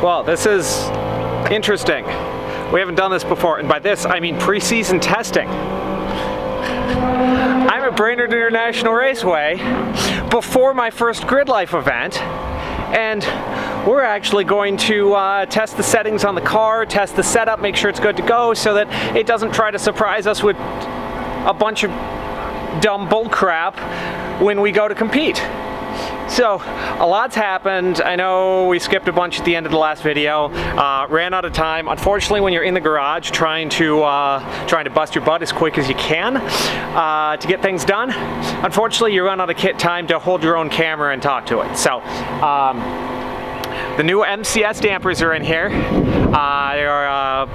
Well, this is interesting. We haven't done this before, and by this I mean pre-season testing. I'm at Brainerd International Raceway before my first Gridlife event, and we're actually going to test the settings on the car, test the setup, make sure it's good to go so that it doesn't try to surprise us with a bunch of dumb bull crap when we go to compete. So, a lot's happened. I know we skipped a bunch at the end of the last video, ran out of time. Unfortunately, when you're in the garage trying to bust your butt as quick as you can to get things done, unfortunately you run out of kit time to hold your own camera and talk to it. So, the new MCS dampers are in here. They are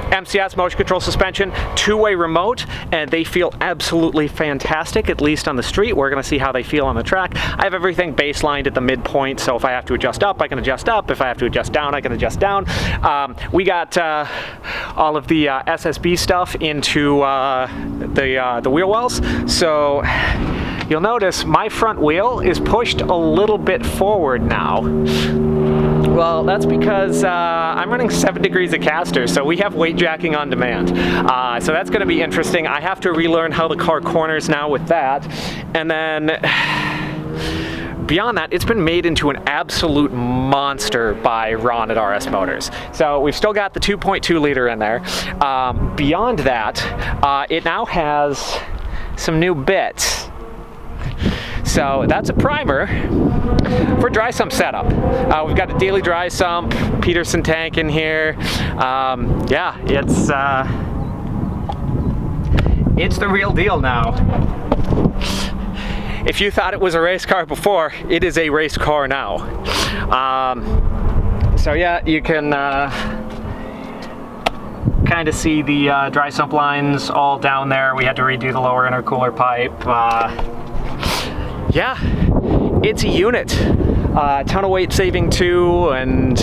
MCS motion control suspension, two-way remote, and they feel absolutely fantastic, at least on the street. We're going to see how they feel on the track. I have everything baselined at the midpoint, so if I have to adjust up, I can adjust up. If I have to adjust down, I can adjust down. We got all of the SSB stuff into the wheel wells, so you'll notice my front wheel is pushed a little bit forward now. Well, that's because I'm running 7 degrees of caster, so we have weight jacking on demand. So that's going to be interesting. I have to relearn how the car corners now with that. And then beyond that, it's been made into an absolute monster by Ron at RS Motors. So we've still got the 2.2 liter in there. Beyond that, it now has some new bits. So that's a primer for dry sump setup. We've got a daily dry sump, Peterson tank in here. Yeah, it's the real deal now. If you thought it was a race car before, it is a race car now. So yeah, you can kind of see the dry sump lines all down there. We had to redo the lower intercooler pipe. Yeah, it's a unit. A ton of weight saving too, and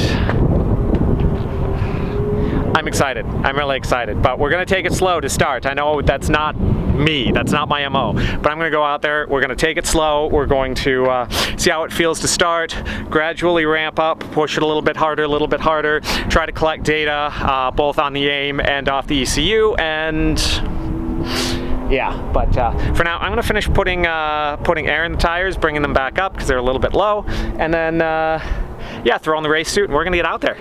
I'm excited. I'm really excited, but we're gonna take it slow to start. I know that's not me, that's not my MO, but I'm gonna go out there, we're gonna take it slow, we're going to see how it feels to start, gradually ramp up, push it a little bit harder, try to collect data both on the AIM and off the ECU, and yeah, but for now, I'm going to finish putting air in the tires, bringing them back up because they're a little bit low, and then, yeah, throw on the race suit, and we're going to get out there.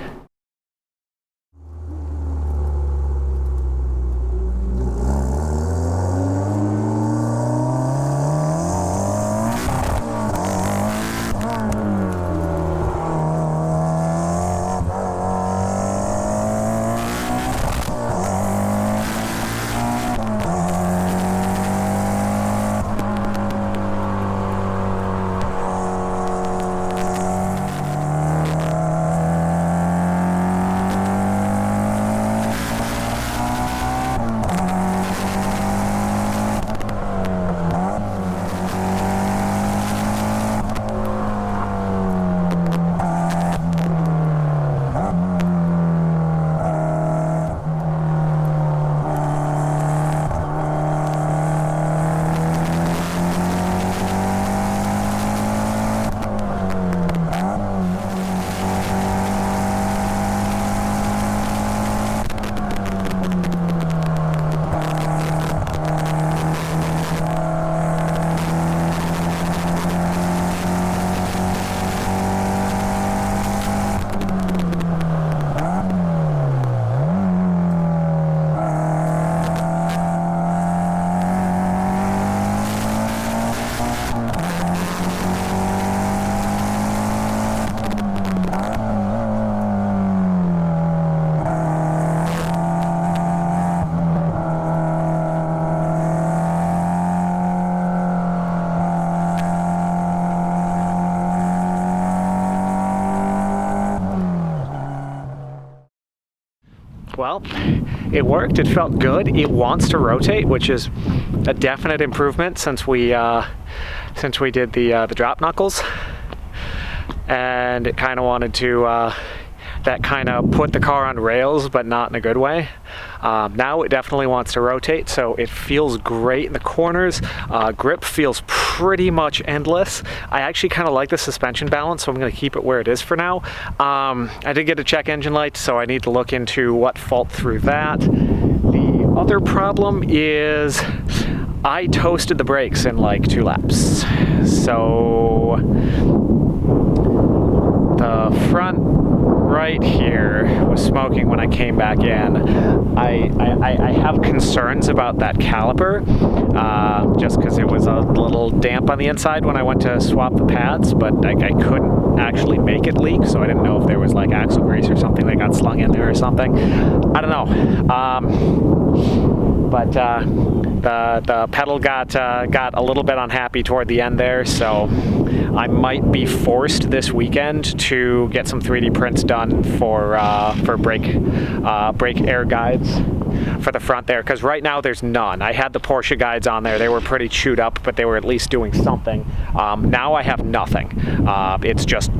Well, it worked. It felt good. It wants to rotate, which is a definite improvement since we did the drop knuckles, and it kind of wanted to that kind of put the car on rails, but not in a good way. Now it definitely wants to rotate, so it feels great in the corners. Grip feels pretty much endless. I actually kind of like the suspension balance, so I'm going to keep it where it is for now. I did get a check engine light, so I need to look into what fault through that. The other problem is I toasted the brakes in like 2 laps. So the front right here was smoking when I came back in. I have concerns about that caliper, just because it was a little damp on the inside when I went to swap the pads, but I couldn't actually make it leak, so I didn't know if there was like axle grease or something that got slung in there or something. I don't know. But the pedal got a little bit unhappy toward the end there, so I might be forced this weekend to get some 3D prints done for brake air guides for the front there, because right now there's none. I had the Porsche guides on there. They were pretty chewed up, but they were at least doing something. Now I have nothing. It's just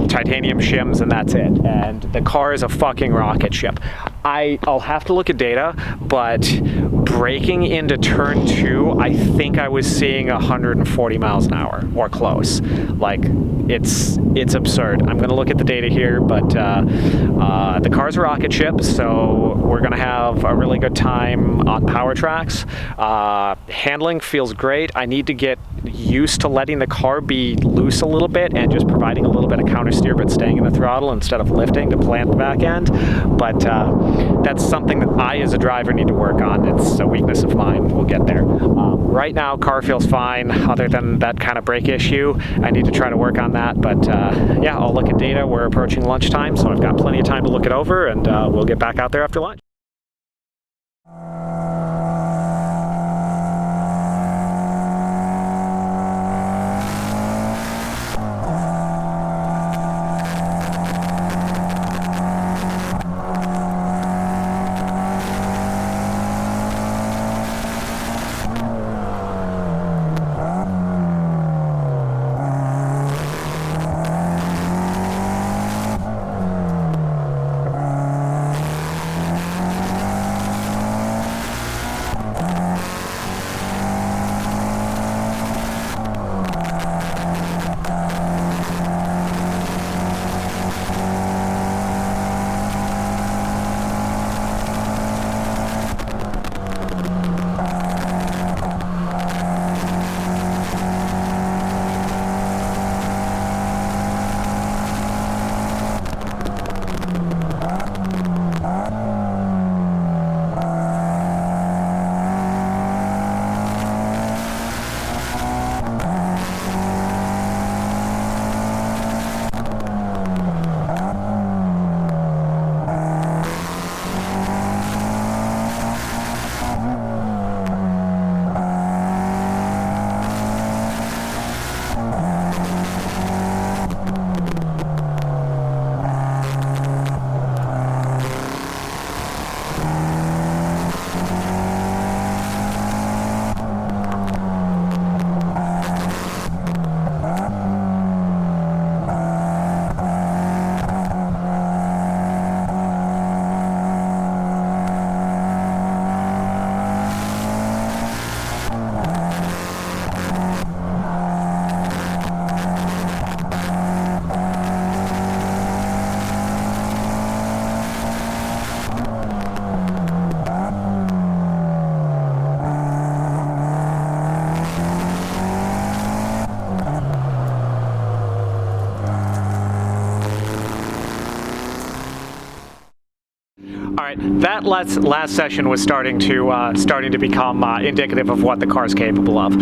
titanium shims and that's it. And the car is a fucking rocket ship. I'll have to look at data, but braking into turn 2, I think I was seeing 140 miles an hour or close. Like, it's absurd. I'm gonna look at the data here, but the car's a rocket ship, so we're gonna have a really good time on power tracks. Handling feels great. I need to get used to letting the car be loose a little bit and just providing a little bit of counter steer but staying in the throttle instead of lifting to plant the back end. But that's something that I as a driver need to work on. It's a weakness of mine. We'll get there. Right now car feels fine other than that kind of brake issue. I need to try to work on that, but yeah, I'll look at data. We're approaching lunchtime, so I've got plenty of time to look it over, and we'll get back out there after lunch. That last session was starting to become indicative of what the car's capable of.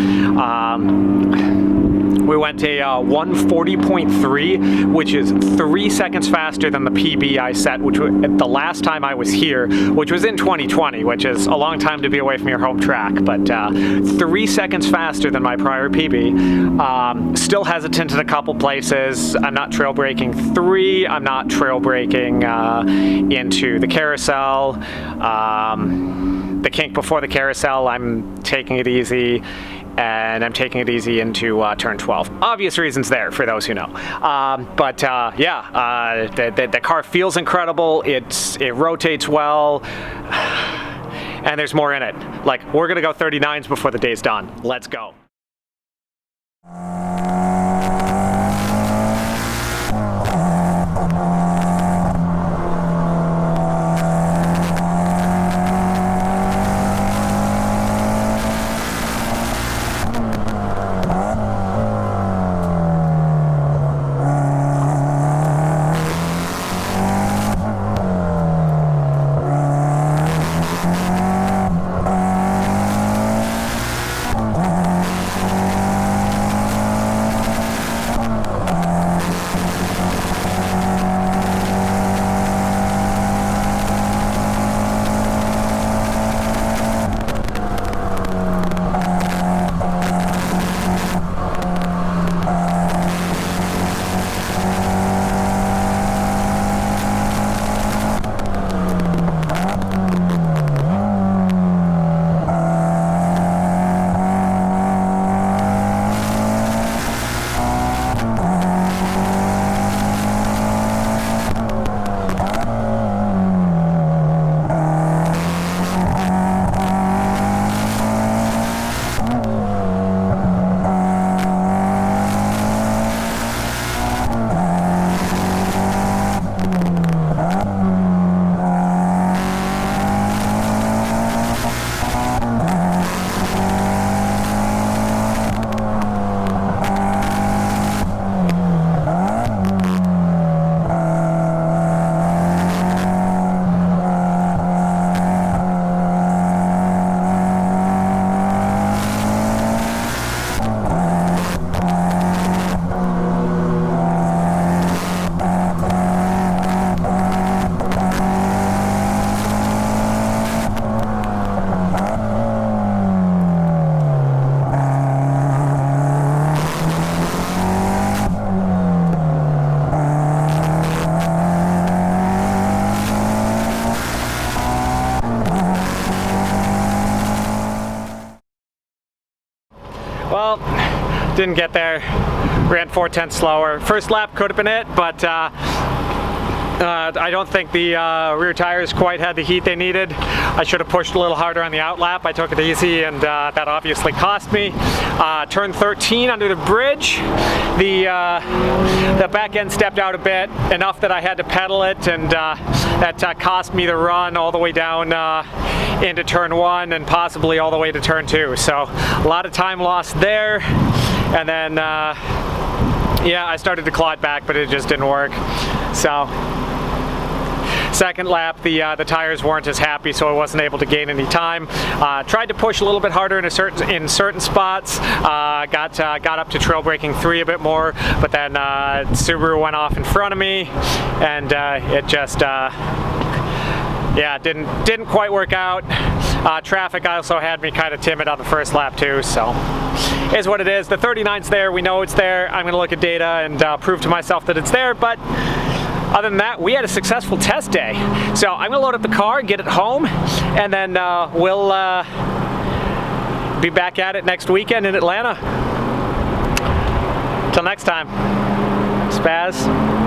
We went a 140.3, which is 3 seconds faster than the PB I set, which the last time I was here, which was in 2020, which is a long time to be away from your home track, but 3 seconds faster than my prior PB. Still hesitant in a couple places. I'm not trail braking 3. I'm not trail braking into the carousel. The kink before the carousel, I'm taking it easy. and I'm taking it easy into turn 12. Obvious reasons there for those who know. The car feels incredible. It rotates well, and there's more in it. Like, we're gonna go 39s before the day's done. Let's go. Well, didn't get there. Ran 4/10 slower. First lap could have been it, but I don't think the rear tires quite had the heat they needed. I should have pushed a little harder on the out lap. I took it easy, and that obviously cost me. Turn 13 under the bridge. The back end stepped out a bit, enough that I had to pedal it, and that cost me the run all the way down into turn 1 and possibly all the way to turn 2. So a lot of time lost there, and then yeah, I started to claw it back, but it just didn't work. So second lap, the tires weren't as happy, so I wasn't able to gain any time. Tried to push a little bit harder in certain spots. Got up to trail braking 3 a bit more, but then Subaru went off in front of me, and it just yeah, didn't quite work out. Traffic also had me kind of timid on the first lap too, so is what it is. The 39's there, we know it's there. I'm gonna look at data and prove to myself that it's there, but other than that, we had a successful test day. So I'm gonna load up the car, get it home, and then we'll be back at it next weekend in Atlanta. Till next time, Spaz.